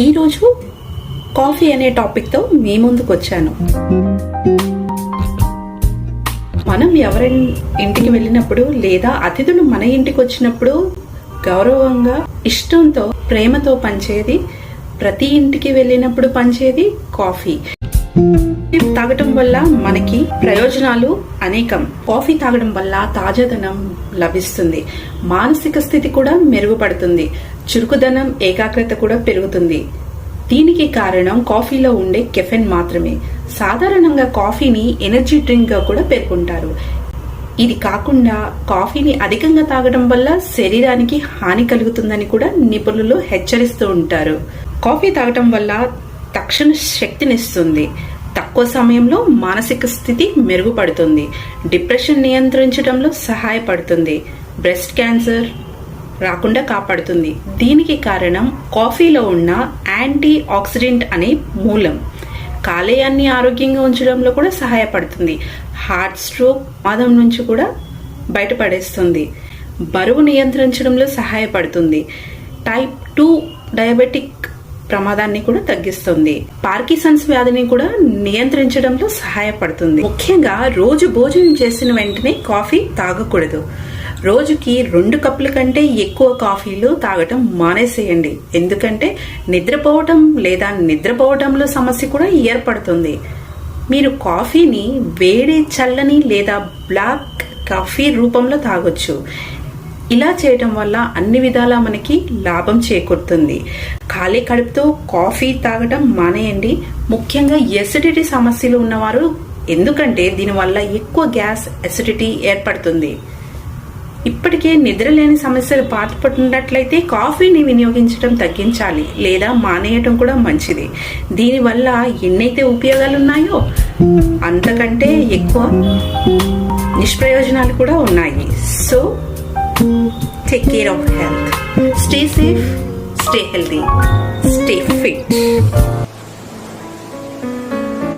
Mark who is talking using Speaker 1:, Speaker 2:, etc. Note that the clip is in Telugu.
Speaker 1: ఈరోజు కాఫీ అనే టాపిక్తో మీ ముందుకు వచ్చాను. మనం ఎవరి ఇంటికి వెళ్ళినప్పుడు లేదా అతిథులు మన ఇంటికి వచ్చినప్పుడు గౌరవంగా ఇష్టంతో ప్రేమతో పంచేది, ప్రతి ఇంటికి వెళ్ళినప్పుడు పంచేది కాఫీ. తాగటం వల్ల మనకి ప్రయోజనాలు అనేకం. కాఫీ తాగడం వల్ల తాజాదనం లభిస్తుంది, మానసిక స్థితి కూడా మెరుగుపడుతుంది, చురుకుదనం ఏకాగ్రత కూడా పెరుగుతుంది. దీనికి కారణం కాఫీలో ఉండే కెఫెన్ మాత్రమే. సాధారణంగా కాఫీని ఎనర్జీ డ్రింక్ గా కూడా పేర్కొంటారు. ఇది కాకుండా కాఫీని అధికంగా తాగడం వల్ల శరీరానికి హాని కలుగుతుందని కూడా నిపుణులు హెచ్చరిస్తూ ఉంటారు. కాఫీ తాగటం వల్ల తక్షణ శక్తినిస్తుంది, తక్కువ సమయంలో మానసిక స్థితి మెరుగుపడుతుంది, డిప్రెషన్ నియంత్రించడంలో సహాయపడుతుంది, బ్రెస్ట్ క్యాన్సర్ రాకుండా కాపాడుతుంది. దీనికి కారణం కాఫీలో ఉన్న యాంటీ ఆక్సిడెంట్ అనే మూలం కాలేయాన్ని ఆరోగ్యంగా ఉంచడంలో కూడా సహాయపడుతుంది, హార్ట్ స్ట్రోక్ ప్రమాదం నుంచి కూడా బయటపడేస్తుంది, బరువు నియంత్రించడంలో సహాయపడుతుంది, టైప్ 2 డయాబెటిక్ ప్రమాదాన్ని కూడా తగ్గిస్తుంది, పార్కిన్సన్స్ వ్యాధిని కూడా నియంత్రించడంలో సహాయపడుతుంది. ముఖ్యంగా రోజు భోజనం చేసిన వెంటనే కాఫీ తాగకూడదు. రోజుకి 2 కప్పుల కంటే ఎక్కువ కాఫీలు తాగటం మానేసేయండి. ఎందుకంటే నిద్రపోవటం లేదా నిద్రపోవటంలో సమస్య కూడా ఏర్పడుతుంది. మీరు కాఫీని వేడి, చల్లని లేదా బ్లాక్ కాఫీ రూపంలో తాగొచ్చు. ఇలా చేయటం వల్ల అన్ని విధాలా మనకి లాభం చేకూరుతుంది. ఖాళీ కడుపుతో కాఫీ తాగటం మానేయండి, ముఖ్యంగా ఎసిడిటీ సమస్యలు ఉన్నవారు. ఎందుకంటే దీనివల్ల ఎక్కువ గ్యాస్, ఎసిడిటీ ఏర్పడుతుంది. ఇప్పటికే నిద్రలేని సమస్యలు బాధపడుతున్నట్లయితే కాఫీని వినియోగించడం తగ్గించాలి లేదా మానేయటం కూడా మంచిది. దీనివల్ల ఎన్నైతే ఉపయోగాలు ఉన్నాయో అంతకంటే ఎక్కువ నిష్ప్రయోజనాలు కూడా ఉన్నాయి. So take care of health. Stay safe, stay healthy, stay fit.